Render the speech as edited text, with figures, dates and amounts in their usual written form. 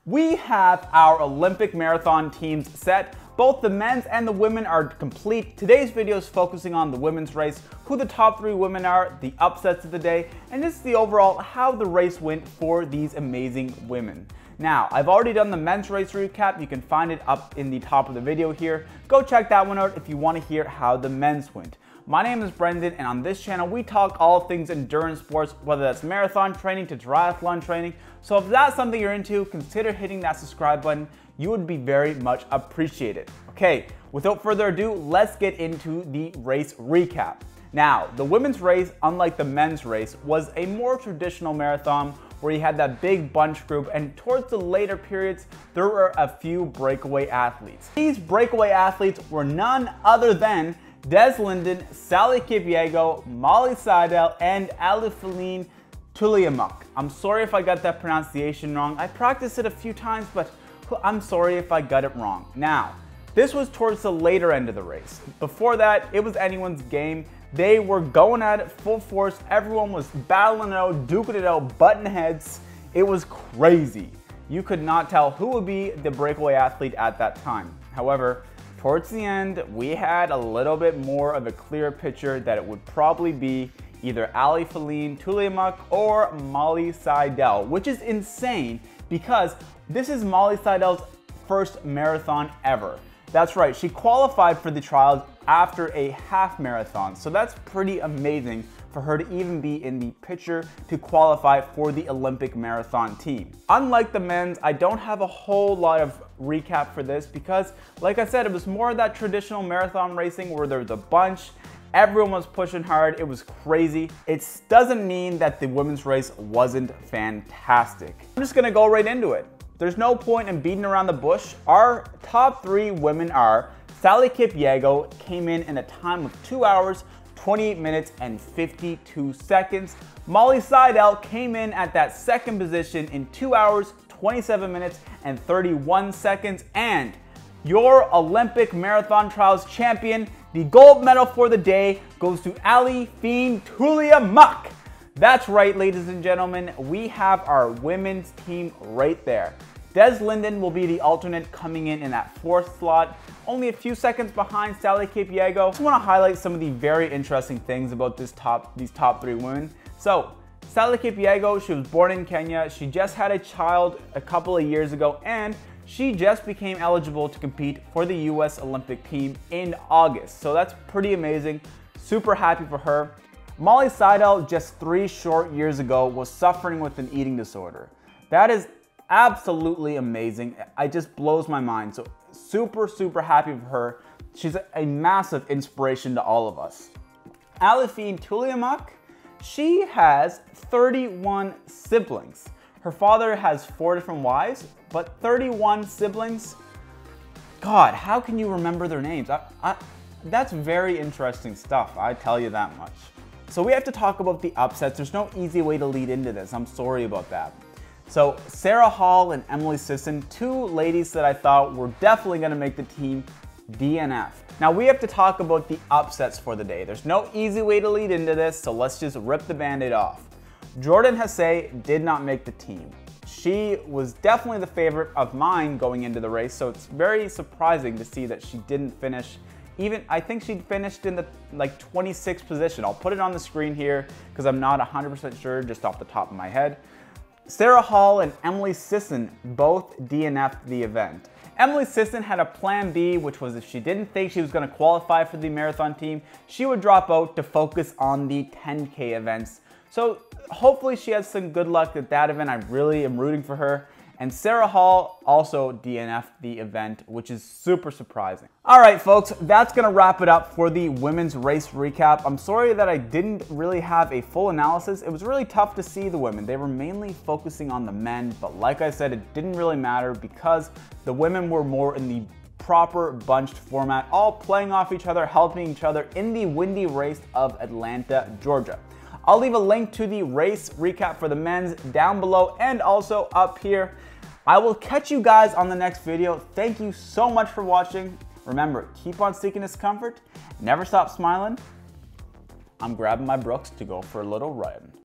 We have our Olympic marathon teams set. Both the men's and the women are complete. Today's video is focusing on the women's race, who the top 3 women are, the upsets of the day, and just the overall how the race went for these amazing women. Now, I've already done the men's race recap. You can find it up in the top of the video here. Go check that one out if you want to hear how the men's went. My name is Brendan, and on this channel we talk all things endurance sports, whether that's marathon training to triathlon training. So if that's something you're into, consider hitting that subscribe button. You would be very much appreciated. Okay, without further ado, let's get into the race recap. Now, the women's race, unlike the men's race, was a more traditional marathon where you had that big bunch group, and towards the later periods, there were a few breakaway athletes. These breakaway athletes were none other than Des Linden, Sally Kipyego, Molly Seidel, and Alifeline Tuliamuk. I'm sorry if I got that pronunciation wrong. I practiced it a few times, but I'm sorry if I got it wrong. Now, this was towards the later end of the race. Before that, it was anyone's game. They were going at it full force. Everyone was battling it out, duking it out, button heads. It was crazy. You could not tell who would be the breakaway athlete at that time. However, towards the end, we had a little bit more of a clear picture that it would probably be either Alifeline Tuliamuk or Molly Seidel, which is insane because this is Molly Seidel's first marathon ever. That's right, she qualified for the trials after a half marathon, so that's pretty amazing for her to even be in the picture to qualify for the Olympic marathon team. Unlike the men's, I don't have a whole lot of recap for this because, like I said, it was more of that traditional marathon racing where there was a bunch, everyone was pushing hard, it was crazy. It doesn't mean that the women's race wasn't fantastic. I'm just gonna go right into it. There's no point in beating around the bush. Our top 3 women are Sally Kipyego, came in a time of 2 hours, 28 minutes, and 52 seconds. Molly Seidel came in at that second position in 2 hours, 27 minutes, and 31 seconds. And your Olympic Marathon Trials champion, the gold medal for the day, goes to Alifeline Tuliamuk. That's right, ladies and gentlemen, we have our women's team right there. Des Linden will be the alternate coming in that 4th slot, only a few seconds behind Sally Kipyego. I just want to highlight some of the very interesting things about these top 3 women. So, Sally Kipyego, she was born in Kenya. She just had a child a couple of years ago, and she just became eligible to compete for the US Olympic team in August. So that's pretty amazing. Super happy for her. Molly Seidel, just 3 short years ago, was suffering with an eating disorder. That is absolutely amazing. It just blows my mind. So super happy for her. She's a massive inspiration to all of us. Alifeline Tuliamuk, she has 31 siblings. Her father has 4 different wives, but 31 siblings. God, how can you remember their names? That's very interesting stuff, I tell you that much. So we have to talk about the upsets. There's no easy way to lead into this. I'm sorry about that. So Sarah Hall and Emily Sisson, 2 ladies that I thought were definitely going to make the team DNF. Now we have to talk about the upsets for the day. There's no easy way to lead into this, so let's just rip the band-aid off. Jordan Hasay did not make the team. She was definitely the favorite of mine going into the race, so it's very surprising to see that she didn't finish. Even, I think she finished in the 26th position. I'll put it on the screen here because I'm not 100% sure just off the top of my head. Sarah Hall and Emily Sisson both DNF'd the event. Emily Sisson had a plan B, which was if she didn't think she was going to qualify for the marathon team, she would drop out to focus on the 10K events. So hopefully she has some good luck at that event. I really am rooting for her. And Sarah Hall also DNF'd the event, which is super surprising. All right, folks, that's gonna wrap it up for the women's race recap. I'm sorry that I didn't really have a full analysis. It was really tough to see the women. They were mainly focusing on the men, but like I said, it didn't really matter because the women were more in the proper bunched format, all playing off each other, helping each other in the windy race of Atlanta, Georgia. I'll leave a link to the race recap for the men's down below and also up here. I will catch you guys on the next video. Thank you so much for watching. Remember, keep on seeking discomfort, never stop smiling. I'm grabbing my Brooks to go for a little run.